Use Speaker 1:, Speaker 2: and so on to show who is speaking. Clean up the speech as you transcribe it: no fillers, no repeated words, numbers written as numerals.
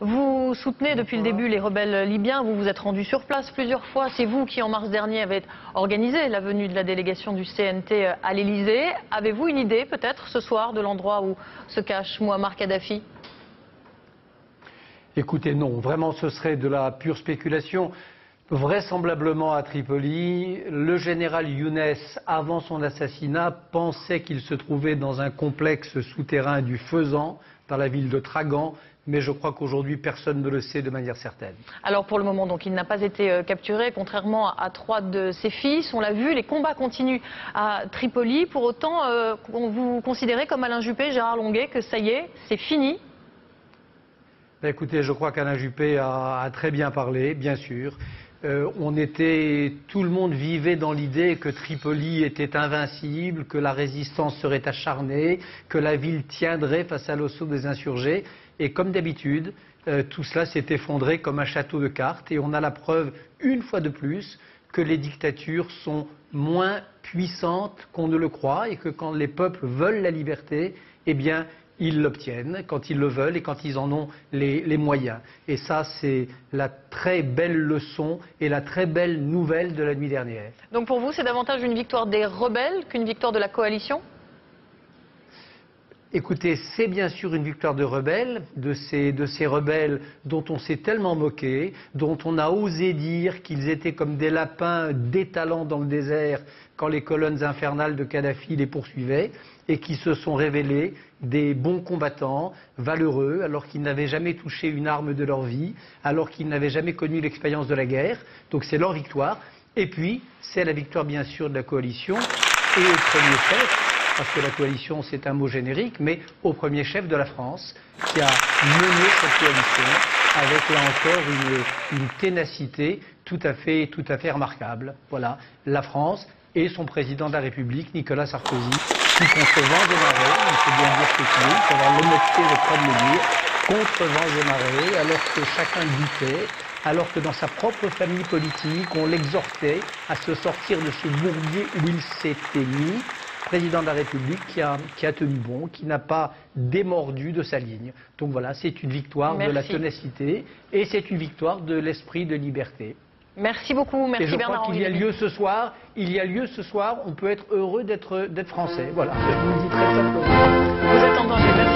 Speaker 1: Vous soutenez depuis le début les rebelles libyens, vous vous êtes rendu sur place plusieurs fois. C'est vous qui, en mars dernier, avez organisé la venue de la délégation du CNT à l'Elysée. Avez-vous une idée, peut-être, ce soir, de l'endroit où se cache Mouammar Kadhafi?
Speaker 2: Écoutez, non, vraiment ce serait de la pure spéculation. Vraisemblablement à Tripoli, le général Younes, avant son assassinat, pensait qu'il se trouvait dans un complexe souterrain du Faisan, dans la ville de Tragan, mais je crois qu'aujourd'hui personne ne le sait de manière certaine.
Speaker 1: Alors pour le moment, donc, il n'a pas été capturé, contrairement à 3 de ses fils. On l'a vu, les combats continuent à Tripoli. Pour autant, vous considérez comme Alain Juppé, Gérard Longuet, que ça y est, c'est fini?
Speaker 2: Écoutez, je crois qu'Alain Juppé a très bien parlé, bien sûr. Tout le monde vivait dans l'idée que Tripoli était invincible, que la résistance serait acharnée, que la ville tiendrait face à l'assaut des insurgés. Et comme d'habitude, tout cela s'est effondré comme un château de cartes. Et on a la preuve, une fois de plus, que les dictatures sont moins puissantes qu'on ne le croit et que quand les peuples veulent la liberté, eh bien, ils l'obtiennent quand ils le veulent et quand ils en ont les moyens. Et ça, c'est la très belle leçon et la très belle nouvelle de la nuit dernière.
Speaker 1: Donc pour vous, c'est davantage une victoire des rebelles qu'une victoire de la coalition?
Speaker 2: Écoutez, c'est bien sûr une victoire de rebelles, de ces rebelles dont on s'est tellement moqué, dont on a osé dire qu'ils étaient comme des lapins détalant dans le désert quand les colonnes infernales de Kadhafi les poursuivaient, et qui se sont révélés des bons combattants, valeureux, alors qu'ils n'avaient jamais touché une arme de leur vie, alors qu'ils n'avaient jamais connu l'expérience de la guerre. Donc c'est leur victoire. Et puis, c'est la victoire bien sûr de la coalition, et au premier chef, parce que la coalition c'est un mot générique, mais au premier chef de la France, qui a mené cette coalition avec là encore une ténacité tout à fait remarquable. Voilà, la France et son président de la République, Nicolas Sarkozy, qui contre vents et marées, il faut bien dire ce qu'il est, il faut avoir l'honnêteté de pas le dire, contre vents et marées, alors que chacun doutait, alors que dans sa propre famille politique, on l'exhortait à se sortir de ce bourbier où il s'était mis. Président de la République qui a tenu bon, qui n'a pas démordu de sa ligne. Donc voilà, c'est une victoire de la ténacité et c'est une victoire de l'esprit de liberté.
Speaker 1: Merci beaucoup, merci
Speaker 2: et je
Speaker 1: Bernard.
Speaker 2: Crois qu'il y a lieu ce soir, on peut être heureux d'être français. Voilà, je vous le dis très simplement.
Speaker 1: Vous êtes entendu.